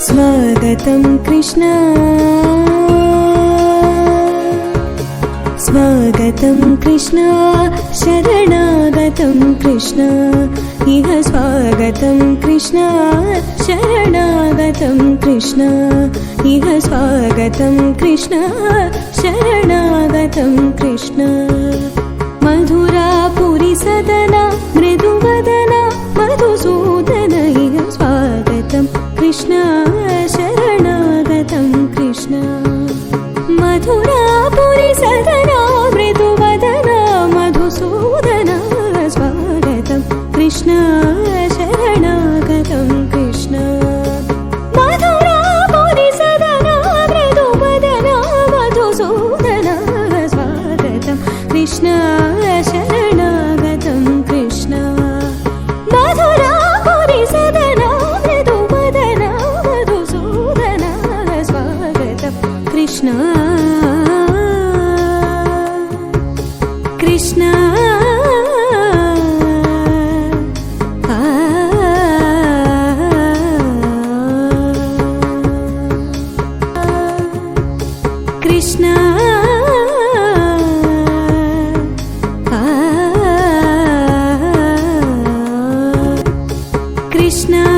स्वागतं कृष्ण स्वागतं कृष्ण शरणागतं कृष्ण इह स्वागतं कृष्ण शरणागतं कृष्ण इह स्वागतं कृष्ण शरणागतं कृष्ण मधुरापुरी सदना मृदुवदना मधुसूदन इह स्वागतं कृष्ण शरणागतं कृष्ण मधुरापुरी सदना मृदुवदना मधुसूदना स्वागतं कृष्ण शरणागतं कृष्ण मधुरापुरी सदना मृदुवदना मधुसूदना स्वागतं कृष्ण शरणागतं कृष्ण मधुरापुरी सदना मृदुवदना मधुसूदना स्वागतं कृष्ण कृष्ण कृष्ण कृष्ण